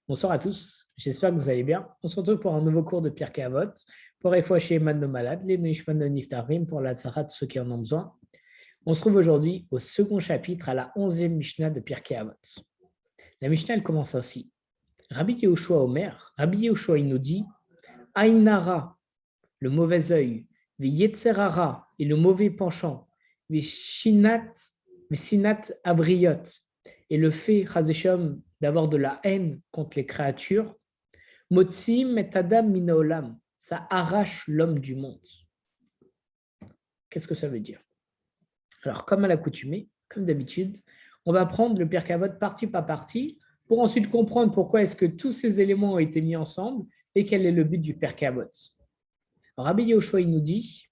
Bonsoir à tous, j'espère que vous allez bien. On se retrouve pour un nouveau cours de Pirkei Avot, pour Refouaché Eman de malades, les Nishman de Niftarim, pour la Tzara de ceux qui en ont besoin. On se trouve aujourd'hui au second chapitre, à la 11e Mishnah de Pirkei Avot. La Mishnah, elle commence ainsi. Rabbi Yehoshua Omer, Rabbi Yehoshua il nous dit Ainara, le mauvais œil, Yetzerara, et le mauvais penchant, Sinat Abriot, et le fait, Chazesham, d'avoir de la haine contre les créatures, Motsim metadam minaolam, ça arrache l'homme du monde. Qu'est-ce que ça veut dire? Alors, comme à l'accoutumée, comme d'habitude, on va prendre le Pirkei Avot partie par partie pour ensuite comprendre pourquoi est-ce que tous ces éléments ont été mis ensemble et quel est le but du Pirkei Avot. Rabbi Yehoshua nous dit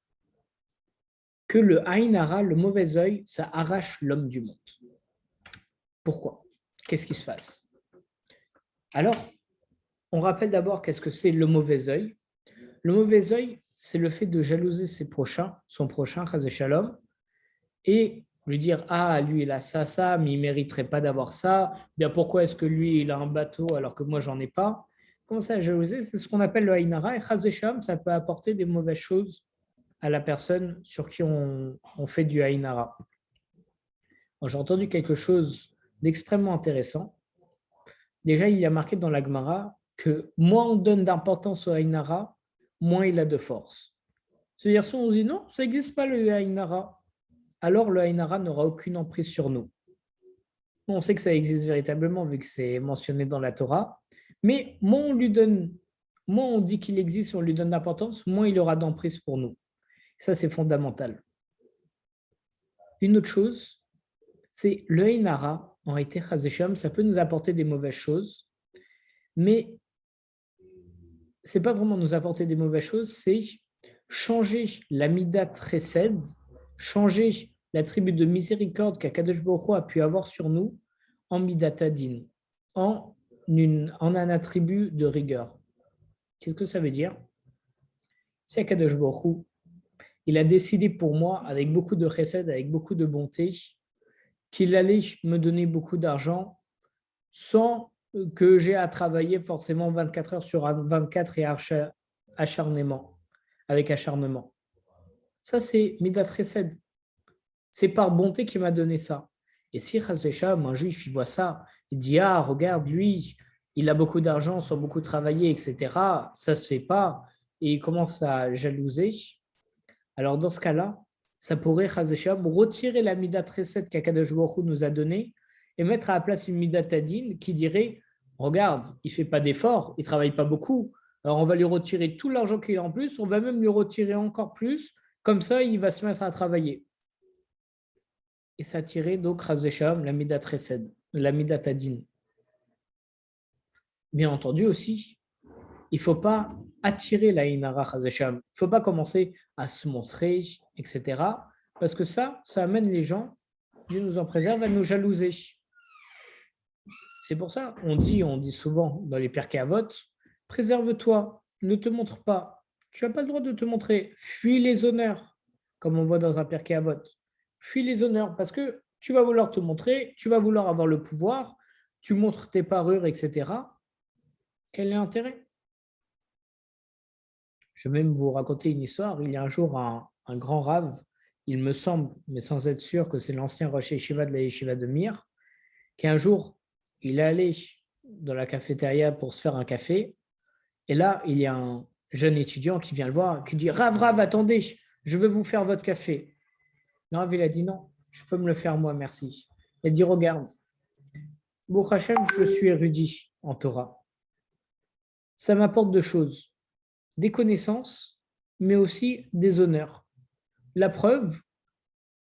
que le Aïn Hara, le mauvais œil, ça arrache l'homme du monde. Pourquoi? Qu'est-ce qui se passe? Alors, on rappelle d'abord qu'est-ce que c'est le mauvais œil. Le mauvais œil, c'est le fait de jalouser son prochain, Chazé Shalom, et lui dire « Ah, lui, il a ça, mais il ne mériterait pas d'avoir ça. Bien, pourquoi est-ce que lui, il a un bateau alors que moi, j'en ai pas ?» Commencer à jalouser, c'est ce qu'on appelle le Aïn Hara. Et Chazé Shalom, ça peut apporter des mauvaises choses à la personne sur qui on fait du Aïn Hara. J'ai entendu quelque chose d'extrêmement intéressant. Déjà, il y a marqué dans la Gemara que moins on donne d'importance au Aïn Hara, moins il a de force. C'est-à-dire, si on se dit non, ça n'existe pas le Aïn Hara, alors le Aïn Hara n'aura aucune emprise sur nous. On sait que ça existe véritablement vu que c'est mentionné dans la Torah, mais moins on dit qu'il existe, on lui donne d'importance, moins il aura d'emprise pour nous. Ça, c'est fondamental. Une autre chose, c'est le Aïn Hara, en réalité, Chazesham, ça peut nous apporter des mauvaises choses, mais ce n'est pas vraiment nous apporter des mauvaises choses, c'est changer la Midat Chesed, changer l'attribut de miséricorde qu'Akadosh Baruch Hu a pu avoir sur nous en Midat Adin, en un attribut de rigueur. Qu'est-ce que ça veut dire? Si Akadosh Baruch Hu, il a décidé pour moi, avec beaucoup de chesed, avec beaucoup de bonté, qu'il allait me donner beaucoup d'argent sans que j'ai à travailler forcément 24 heures sur 24 et avec acharnement. Ça, c'est Midat Chesed. C'est par bonté qu'il m'a donné ça. Et si Chazesham, un juif, il voit ça, il dit « Ah, regarde, lui, il a beaucoup d'argent sans beaucoup travailler, etc. » Ça ne se fait pas. Et il commence à jalouser. Alors, dans ce cas-là, ça pourrait, Chazesham, retirer la Midat Chesed qu'Akadosh Baruch Hu nous a donnée et mettre à la place une Midat Adin qui dirait « Regarde, il ne fait pas d'efforts, il ne travaille pas beaucoup. Alors, on va lui retirer tout l'argent qu'il a en plus, on va même lui retirer encore plus. Comme ça, il va se mettre à travailler. » Et ça tirait donc Chazesham, la Midat Chesed, la Midat Adin. Bien entendu aussi, il ne faut pas attirer la Inara Chazesham. Il ne faut pas commencer à se montrer, etc. Parce que ça amène les gens, Dieu nous en préserve, à nous jalouser. C'est pour ça, on dit souvent dans les Pirkei Avot, préserve-toi, ne te montre pas. Tu n'as pas le droit de te montrer. Fuis les honneurs, comme on voit dans un Pirkei Avot. Fuis les honneurs parce que tu vas vouloir te montrer, tu vas vouloir avoir le pouvoir, tu montres tes parures, etc. Quel est l'intérêt? Je vais même vous raconter une histoire. Il y a un jour un grand rave, il me semble, mais sans être sûr, que c'est l'ancien Rosh Yeshiva de la Yeshiva de Mir, qui un jour, il est allé dans la cafétéria pour se faire un café. Et là, il y a un jeune étudiant qui vient le voir, qui dit « Rav, attendez, je veux vous faire votre café. » Le Rav, il a dit « Non, je peux me le faire moi, merci. » Il a dit « Regarde, Baruch Hashem, je suis érudit en Torah. Ça m'apporte deux choses, des connaissances, mais aussi des honneurs. La preuve,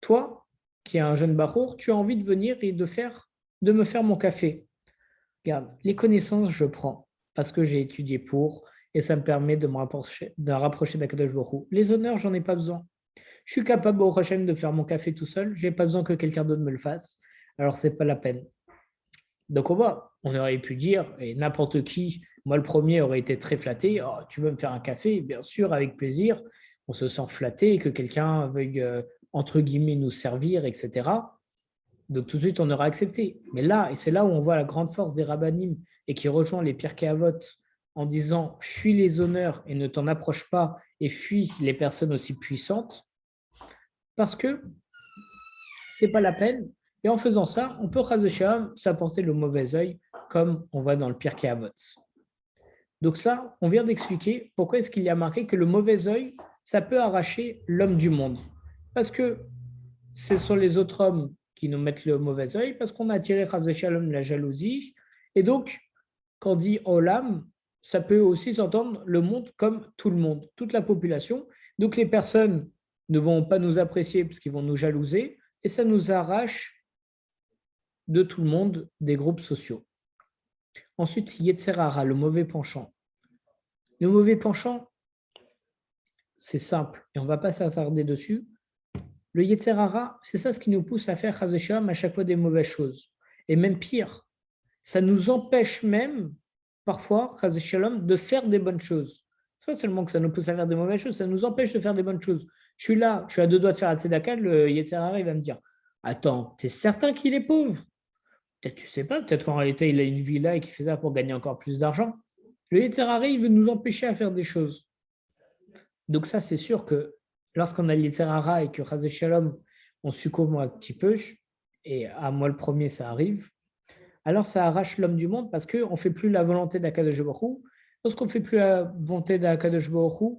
toi, qui es un jeune bachour, tu as envie de venir et de me faire mon café. Regarde, les connaissances, je prends parce que j'ai étudié pour et ça me permet de me rapprocher d'Akadosh Baruch Hu. Les honneurs, j'en ai pas besoin. Je suis capable au prochain de faire mon café tout seul. Je n'ai pas besoin que quelqu'un d'autre me le fasse. Alors, ce n'est pas la peine. Donc, on aurait pu dire, et n'importe qui, moi le premier, aurait été très flatté. Oh, tu veux me faire un café? Bien sûr, avec plaisir. On se sent flatté que quelqu'un veuille, entre guillemets, nous servir, etc. Donc tout de suite, on aura accepté. Mais là, et c'est là où on voit la grande force des rabbinim et qui rejoint les Pirkei Avot en disant fuis les honneurs et ne t'en approche pas et fuis les personnes aussi puissantes, parce que c'est pas la peine. Et en faisant ça, on peut s'apporter le mauvais œil, comme on voit dans le Pirkei Avot. Donc ça, on vient d'expliquer pourquoi est-ce qu'il y a marqué que le mauvais œil, ça peut arracher l'homme du monde. Parce que ce sont les autres hommes qui nous mettent le mauvais œil, parce qu'on a attiré Shalom la jalousie. Et donc, quand on dit Olam, ça peut aussi s'entendre le monde comme tout le monde, toute la population. Donc les personnes ne vont pas nous apprécier parce qu'ils vont nous jalouser, et ça nous arrache de tout le monde des groupes sociaux. Ensuite, Yetzerara, le mauvais penchant. Le mauvais penchant, c'est simple, et on ne va pas s'attarder dessus. Le Yetzerara, c'est ça ce qui nous pousse à faire à chaque fois des mauvaises choses. Et même pire, ça nous empêche même, parfois, de faire des bonnes choses. Ce n'est pas seulement que ça nous pousse à faire des mauvaises choses, ça nous empêche de faire des bonnes choses. Je suis là, je suis à 2 doigts de faire un tzedaka, le Yetzerara, il va me dire « Attends, tu es certain qu'il est pauvre ? Peut-être tu sais pas, peut-être qu'en réalité, il a une villa et qu'il fait ça pour gagner encore plus d'argent. » Le Yetzerara, il veut nous empêcher à faire des choses. Donc ça, c'est sûr que lorsqu'on a le Yetzerara et que Chazé Shalom, on succombe un petit peu, et à moi le premier, ça arrive, alors ça arrache l'homme du monde parce qu'on ne fait plus la volonté d'Akadosh Baruch Hu. Lorsqu'on ne fait plus la volonté d'Akadosh Baruch Hu,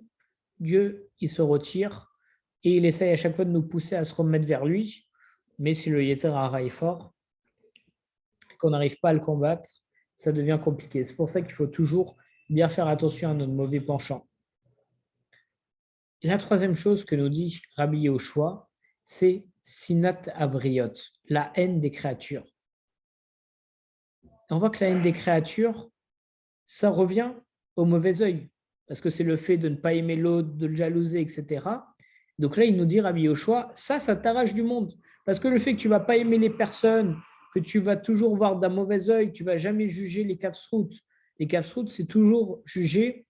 Dieu, il se retire et il essaye à chaque fois de nous pousser à se remettre vers lui. Mais si le Yetzerara est fort, qu'on n'arrive pas à le combattre, ça devient compliqué. C'est pour ça qu'il faut toujours bien faire attention à notre mauvais penchant. Et la troisième chose que nous dit Rabbi Yehoshua, c'est Sinat Abriot, la haine des créatures. On voit que la haine des créatures, ça revient au mauvais œil, parce que c'est le fait de ne pas aimer l'autre, de le jalouser, etc. Donc là, il nous dit, Rabbi Yehoshua, ça t'arrache du monde. Parce que le fait que tu ne vas pas aimer les personnes, que tu vas toujours voir d'un mauvais œil, tu ne vas jamais juger les kafsrout. Les kafsrout, c'est toujours juger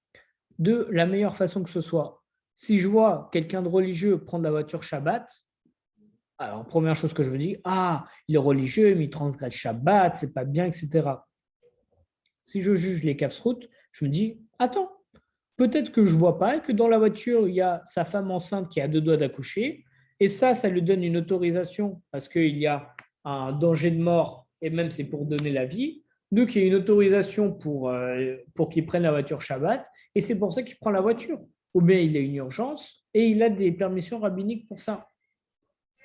de la meilleure façon que ce soit. Si je vois quelqu'un de religieux prendre la voiture Shabbat, alors première chose que je me dis, il est religieux, mais il transgresse Shabbat, c'est pas bien, etc. Si je juge les kafsrout, je me dis, attends, peut-être que je ne vois pas et que dans la voiture, il y a sa femme enceinte qui a 2 doigts d'accoucher, et ça lui donne une autorisation parce qu'il y a un danger de mort, et même c'est pour donner la vie. Donc, il y a une autorisation pour qu'il prenne la voiture Shabbat, et c'est pour ça qu'il prend la voiture. Ou bien il a une urgence, et il a des permissions rabbiniques pour ça.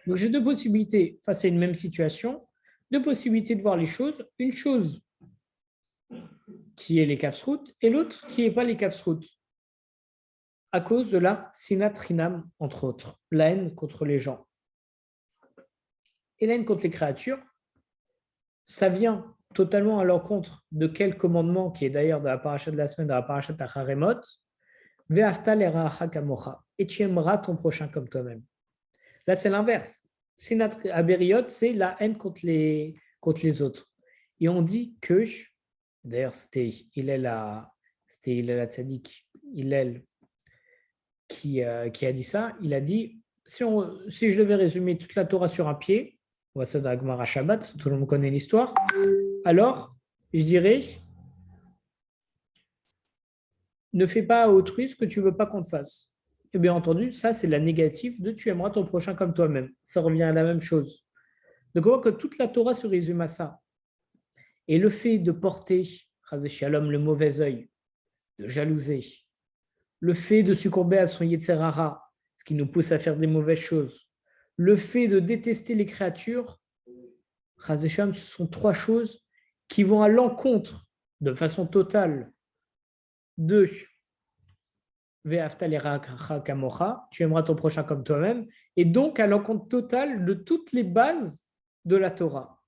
Donc, j'ai 2 possibilités face à une même situation, 2 possibilités de voir les choses. Une chose qui est les kafsrout, et l'autre qui n'est pas les kafsrout, à cause de la sinat rinam, entre autres, la haine contre les gens. Et la haine contre les créatures, ça vient totalement à l'encontre de quel commandement, qui est d'ailleurs de la paracha de la semaine, de la paracha Tacharemot, Ve'afta l'eracha kamocha, et tu aimeras ton prochain comme toi-même. Là, c'est l'inverse. Sinat aberiot, c'est la haine contre les autres. Et on dit que, d'ailleurs, c'était Hillel Tzadik, Hillel, qui a dit ça. Il a dit, si je devais résumer toute la Torah sur un pied, on voit ça dans la Gemara Shabbat, tout le monde connaît l'histoire, alors je dirais, ne fais pas à autrui ce que tu ne veux pas qu'on te fasse. Et bien entendu, ça c'est la négative de tu aimeras ton prochain comme toi-même. Ça revient à la même chose. Donc on voit que toute la Torah se résume à ça. Et le fait de porter, Chazé Shalom, le mauvais œil, de jalouser, le fait de succomber à son Yetzerara, ce qui nous pousse à faire des mauvaises choses, le fait de détester les créatures, Chazé Shalom, ce sont 3 choses qui vont à l'encontre, de façon totale, de Ve'afta l'eracha kamocha, tu aimeras ton prochain comme toi-même, et donc à l'encontre totale de toutes les bases de la Torah.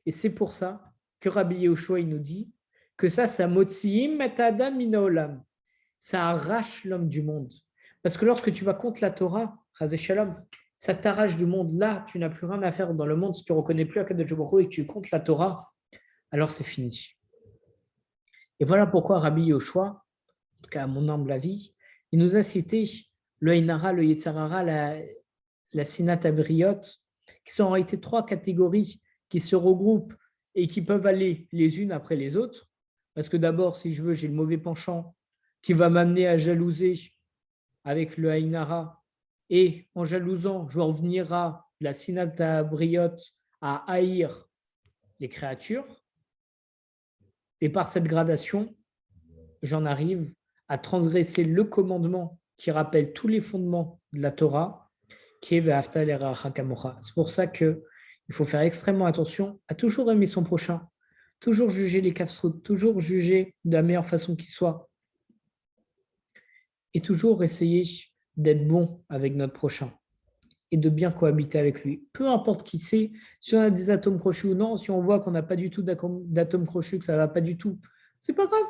Et c'est pour ça que Rabbi Yehoshua il nous dit que ça motsiim et adam minaolam, ça arrache l'homme du monde. Parce que lorsque tu vas contre la Torah, Chazé Shalom, ça t'arrache du monde. Là, tu n'as plus rien à faire dans le monde si tu ne reconnais plus Akadosh Baruch Hu et que tu es contre la Torah, alors c'est fini. Et voilà pourquoi Rabbi Yehoshua, en tout cas à mon humble avis, il nous a cité le Einara, le Yetzarara, la Sinat Abriot, qui sont en réalité 3 catégories qui se regroupent et qui peuvent aller les unes après les autres. Parce que d'abord, si je veux, j'ai le mauvais penchant qui va m'amener à jalouser avec le Haïnara. Et en jalousant, je vais en venir à de la Sinata Briotte, à haïr les créatures. Et par cette gradation, j'en arrive à transgresser le commandement qui rappelle tous les fondements de la Torah, qui est Ve'afta l'eracha kamocha. C'est pour ça qu'il faut faire extrêmement attention à toujours aimer son prochain, toujours juger les kafsroutes, toujours juger de la meilleure façon qui soit, et toujours essayer d'être bon avec notre prochain et de bien cohabiter avec lui. Peu importe qui c'est, si on a des atomes crochus ou non, si on voit qu'on n'a pas du tout d'atomes crochus, que ça ne va pas du tout, c'est pas grave.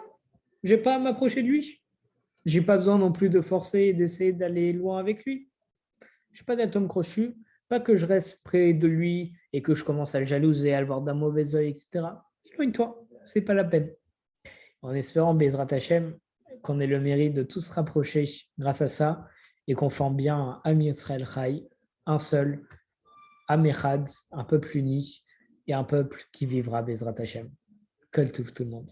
Je n'ai pas à m'approcher de lui. Je n'ai pas besoin non plus de forcer et d'essayer d'aller loin avec lui. Je n'ai pas d'atome crochu, pas que je reste près de lui et que je commence à le jalouser, à le voir d'un mauvais œil, etc. Éloigne-toi, c'est pas la peine. En espérant, Bezrat Hashem, qu'on ait le mérite de tous se rapprocher grâce à ça et qu'on forme bien un Ami Israël Chai, un seul, Amechad, un peuple uni et un peuple qui vivra Bezrat Hashem. Kol Tuv tout le monde.